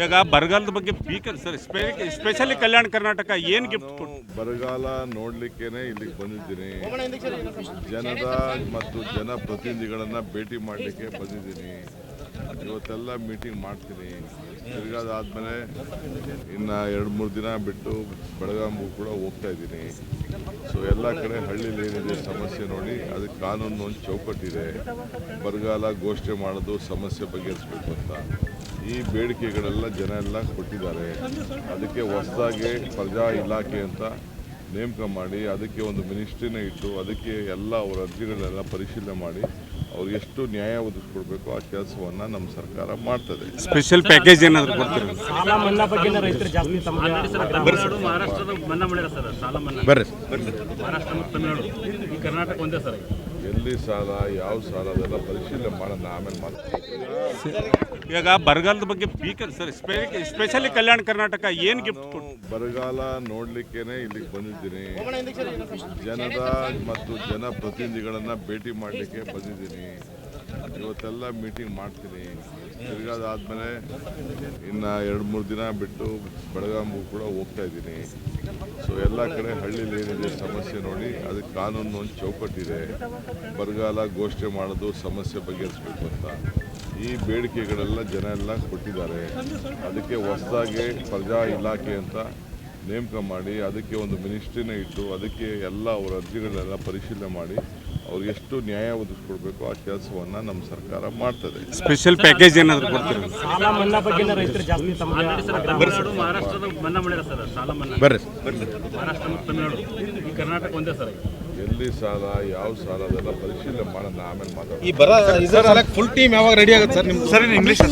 ಈಗ ಬರಗಾಲದ ಬಗ್ಗೆ speaker sir specially Kalyana Karnataka ಏನು ಗಿಫ್ಟ್ ಬರಗಾಲ ನೋಡ್ಲಿಕ್ಕೇನೆ ಇಲ್ಲಿಗೆ ಬಂದಿದ್ದೀನಿ. ಜನದ ಮತ್ತು ಜನಪ್ರತಿನಿಧಿಗಳನ್ನು ಭೇಟಿ ಮಾಡಲಿಕ್ಕೆ ಬಂದಿದ್ದೀನಿ. ಇವತ್ತೆಲ್ಲ ಮೀಟಿಂಗ್ ಮಾಡ್ತೀನಿ. ತಿರ್ಗಾದಾದ್ಮೇಲೆ ಇನ್ನು 2-3 ದಿನ ಬಿಟ್ಟು ಬೆಳಗಾವಿಗೂ ಕೂಡ ಹೋಗ್ತಾ ಇದ್ದೀನಿ. ಸೊ ಎಲ್ಲ ಕಡೆ ಹಳ್ಳಿಲಿ ಏನಿದೆ ಸಮಸ್ಯೆ ನೋಡಿ ಅದಕ್ಕೆ ಕಾನೂನು ಒಂದು ಚೌಕಟ್ಟಿದೆ. ಬರಗಾಲ ಘೋಷಣೆ ಮಾಡೋದು ಸಮಸ್ಯೆ ಬಗೆಹರಿಸಬೇಕು ಅಂತ ಈ ಬೇಡಿಕೆಗಳೆಲ್ಲ ಜನ ಎಲ್ಲ ಕೊಟ್ಟಿದ್ದಾರೆ. ಅದಕ್ಕೆ ಹೊಸದಾಗಿ ಪ್ರಜಾ ಇಲಾಖೆ ಅಂತ ನೇಮಕ ಮಾಡಿ ಅದಕ್ಕೆ ಒಂದು ಮಿನಿಸ್ಟ್ರಿನ ಇಟ್ಟು ಅದಕ್ಕೆ ಎಲ್ಲ ಅವರ ಅರ್ಜಿಗಳನ್ನೆಲ್ಲ ಪರಿಶೀಲನೆ ಮಾಡಿ ಅವ್ರಿಗೆ ಎಷ್ಟು ನ್ಯಾಯ ಒದಗಿಸ್ಕೊಡ್ಬೇಕು ಆ ಕೆಲಸವನ್ನು ನಮ್ಮ ಸರ್ಕಾರ ಮಾಡ್ತದೆ. ಸ್ಪೆಷಲ್ ಪ್ಯಾಕೇಜ್ ಏನಾದರೂ ಕೊಡ್ತೀರಿ? ಕರ್ನಾಟಕ ಒಂದೇ ಸರ್, ಎಲ್ಲಿ ಸಾಲ ಯಾವ ಸಾಲ ಅದೆಲ್ಲ ಪರಿಶೀಲನೆ ಮಾಡೋಣ, ಆಮೇಲೆ ಮಾಡ್ತೀವಿ. ಈಗ ಬರಗಾಲದ ಬಗ್ಗೆ speaker sir specially Kalyana Karnataka ಏನು ಗಿಫ್ಟ್ ಬರಗಾಲ ನೋಡ್ಲಿಕ್ಕೇನೆ ಇಲ್ಲಿಗೆ ಬಂದಿದ್ದೀನಿ. ಜನದ ಮತ್ತು ಜನಪ್ರತಿನಿಧಿಗಳನ್ನು ಭೇಟಿ ಮಾಡಲಿಕ್ಕೆ ಬಂದಿದ್ದೀನಿ. ಇವತ್ತೆಲ್ಲ ಮೀಟಿಂಗ್ ಮಾಡ್ತೀನಿ. ತಿರ್ಗಾದಾದ್ಮೇಲೆ ಇನ್ನು 2-3 ದಿನ ಬಿಟ್ಟು ಬೆಳಗಾವಿಗೂ ಕೂಡ ಹೋಗ್ತಾ ಇದ್ದೀನಿ. ಸೊ ಎಲ್ಲ ಕಡೆ ಹಳ್ಳಿಲಿ ಏನಿದೆ ಸಮಸ್ಯೆ ನೋಡಿ ಅದಕ್ಕೆ ಕಾನೂನು ಒಂದು ಚೌಕಟ್ಟಿದೆ. ಬರಗಾಲ ಘೋಷಣೆ ಮಾಡೋದು ಸಮಸ್ಯೆ ಬಗೆಹರಿಸಬೇಕು ಅಂತ ಈ ಬೇಡಿಕೆಗಳೆಲ್ಲ ಜನ ಎಲ್ಲ ಕೊಟ್ಟಿದ್ದಾರೆ. ಅದಕ್ಕೆ ಹೊಸದಾಗಿ ಪ್ರಜಾ ಇಲಾಖೆ ಅಂತ ನೇಮಕ ಮಾಡಿ ಅದಕ್ಕೆ ಒಂದು ಮಿನಿಸ್ಟ್ರಿನ ಇಟ್ಟು ಅದಕ್ಕೆ ಎಲ್ಲ ಅವರ ಅರ್ಜಿಗಳನ್ನೆಲ್ಲ ಪರಿಶೀಲನೆ ಮಾಡಿ ಅವ್ರಿಗೆ ಎಷ್ಟು ನ್ಯಾಯ ಒದಗಿಸ್ಕೊಡ್ಬೇಕು ಆ ಕೆಲಸವನ್ನು ನಮ್ಮ ಸರ್ಕಾರ ಮಾಡ್ತದೆ. ಸ್ಪೆಷಲ್ ಪ್ಯಾಕೇಜ್ ಏನಾದರೂ ಕೊಡ್ತೀರಿ? ಮಹಾರಾಷ್ಟ್ರದ ಮನ್ನಾ ಮಾಡಿಲ್ಲ ಸರ್, ಸಾಲ ಮನ್ನಾ ಮಹಾರಾಷ್ಟ್ರ ಮತ್ತು ತಮಿಳುನಾಡು, ಈ ಕರ್ನಾಟಕ ಒಂದೇ ಸರ್. ಎಲ್ಲಿ ಸಾಲ ಯಾವ ಸಾಲ ಅದೆಲ್ಲ ಪರಿಶೀಲನೆ ಮಾಡೋಣ, ಆಮೇಲೆ ಮಾತಾಡೋಣ. ಈ ಬರ ಫುಲ್ ಟೀಮ್ ಯಾವಾಗ ರೆಡಿ ಆಗುತ್ತೆ ಸರ್? ನಿಮ್ದು ಸರಿ ಇಂಗ್ಲಿಷ್